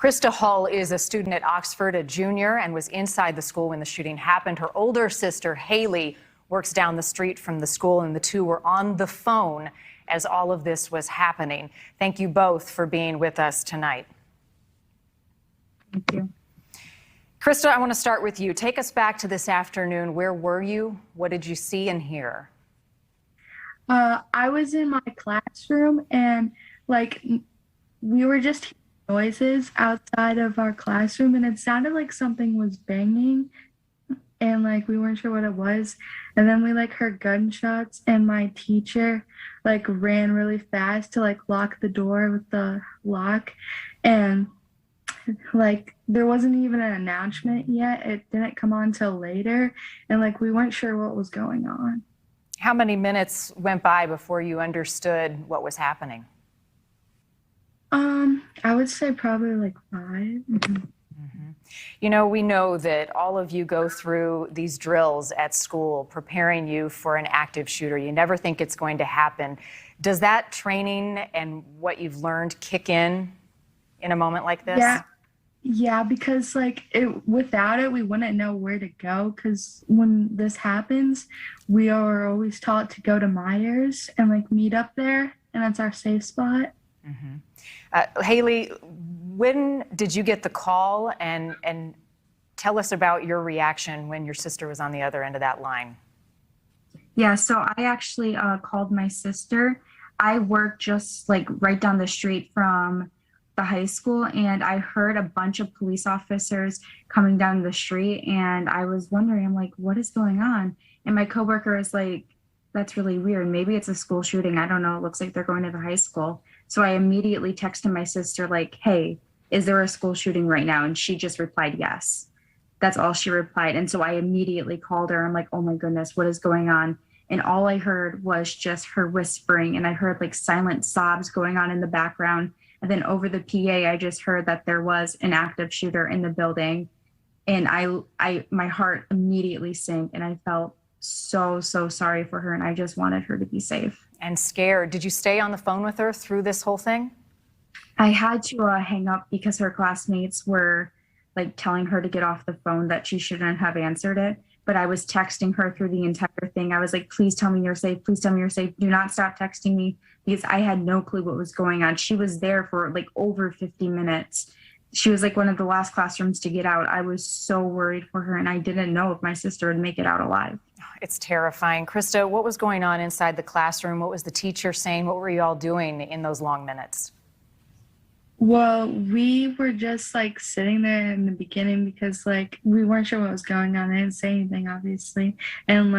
Krista Hull is a student at Oxford, a junior, and was inside the school when the shooting happened. Her older sister, Haley, works down the street from the school, and the two were on the phone as all of this was happening. Thank you both for being with us tonight. Thank you. Krista, I want to start with you. Take us back to this afternoon. Where were you? What did you see and hear? I was in my classroom, and we were just hearing noises outside of our classroom, and it sounded like something was banging, and we weren't sure what it was. And then we heard gunshots, and my teacher ran really fast to lock the door with the lock, and there wasn't even an announcement yet. It didn't come on till later, and we weren't sure what was going on. How many minutes went by before you understood what was happening? I would say probably 5. Mm-hmm. You know, we know that all of you go through these drills at school, preparing you for an active shooter. You never think it's going to happen. Does that training and what you've learned kick in a moment like this? Yeah, because without it, we wouldn't know where to go. Because when this happens, we are always taught to go to Myers and meet up there, and that's our safe spot. Mm-hmm. Haley, when did you get the call, and tell us about your reaction when your sister was on the other end of that line? Yeah, so I actually called my sister. I work just right down the street from the high school, and I heard a bunch of police officers coming down the street, and I was wondering, I'm like, what is going on? And my coworker is like, that's really weird. Maybe it's a school shooting. I don't know. It looks like they're going to the high school. So I immediately texted my sister hey, is there a school shooting right now? And she just replied, yes. That's all she replied. And so I immediately called her. I'm like, oh my goodness, what is going on? And all I heard was just her whispering, and I heard silent sobs going on in the background. And then over the PA, I just heard that there was an active shooter in the building. And my heart immediately sank, and I felt so sorry for her, and I just wanted her to be safe. And scared. Did you stay on the phone with her through this whole thing? I had to hang up because her classmates were telling her to get off the phone, that she shouldn't have answered it. But I was texting her through the entire thing. I was like, please tell me you're safe. Please tell me you're safe. Do not stop texting me, because I had no clue what was going on. She was there for over 50 minutes. She was one of the last classrooms to get out. I was so worried for her, and I didn't know if my sister would make it out alive. It's terrifying. Krista, what was going on inside the classroom? What was the teacher saying? What were you all doing in those long minutes? Well, we were just sitting there in the beginning because we weren't sure what was going on. I didn't say anything, obviously. And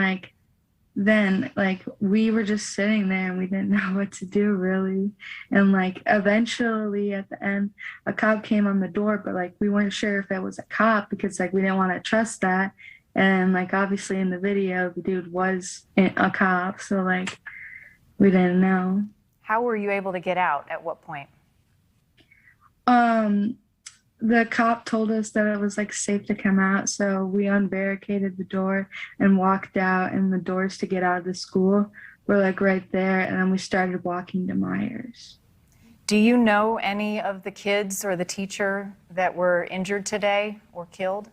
then we were just sitting there, and we didn't know what to do really. And eventually at the end, a cop came on the door, but we weren't sure if it was a cop because we didn't want to trust that. And obviously in the video, the dude was a cop, so we didn't know. How were you able to get out? At what point? The cop told us that it was safe to come out, so we unbarricaded the door and walked out, and the doors to get out of the school were right there, and then we started walking to Myers. Do you know any of the kids or the teacher that were injured today or killed?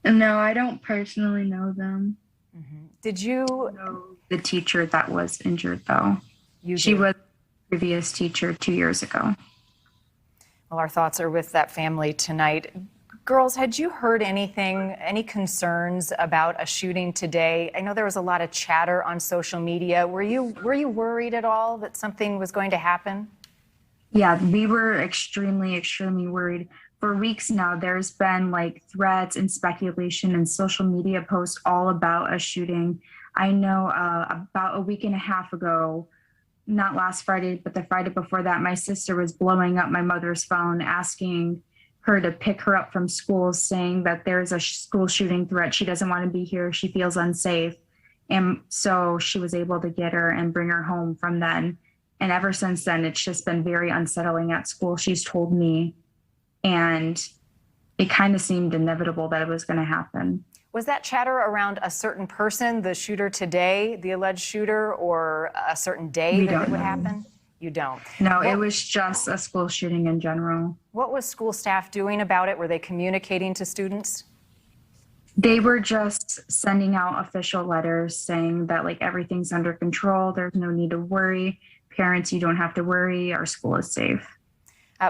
No, I don't personally know them. Mm-hmm. Did you know the teacher that was injured, though? She did. was a previous teacher 2 years ago. Well, our thoughts are with that family tonight. Girls, had you heard anything, any concerns about a shooting today? I know there was a lot of chatter on social media. Were you worried at all that something was going to happen? Yeah, we were extremely worried. For weeks now, there's been threats and speculation and social media posts all about a shooting. I know about a week and a half ago, not last Friday, but the Friday before that, my sister was blowing up my mother's phone, asking her to pick her up from school, saying that there's a school shooting threat. She doesn't want to be here. She feels unsafe. And so she was able to get her and bring her home from then. And ever since then, it's just been very unsettling at school, she's told me. And it kind of seemed inevitable that it was going to happen. Was that chatter around a certain person, the shooter today, the alleged shooter, or a certain day that it would happen? You don't. No, it was just a school shooting in general. What was school staff doing about it? Were they communicating to students? They were just sending out official letters saying that like everything's under control. There's no need to worry. Parents, you don't have to worry. Our school is safe.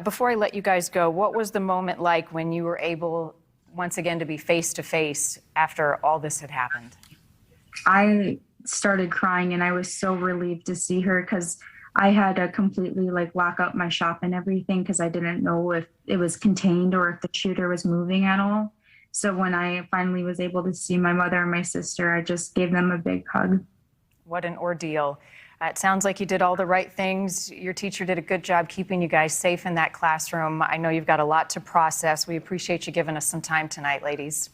Before I let you guys go, what was the moment like when you were able once again to be face to face after all this had happened? I started crying and I was so relieved to see her because I had to completely like lock up my shop and everything because I didn't know if it was contained or if the shooter was moving at all. So when I finally was able to see my mother and my sister, I just gave them a big hug. What an ordeal. It sounds like you did all the right things. Your teacher did a good job keeping you guys safe in that classroom. I know you've got a lot to process. We appreciate you giving us some time tonight, ladies.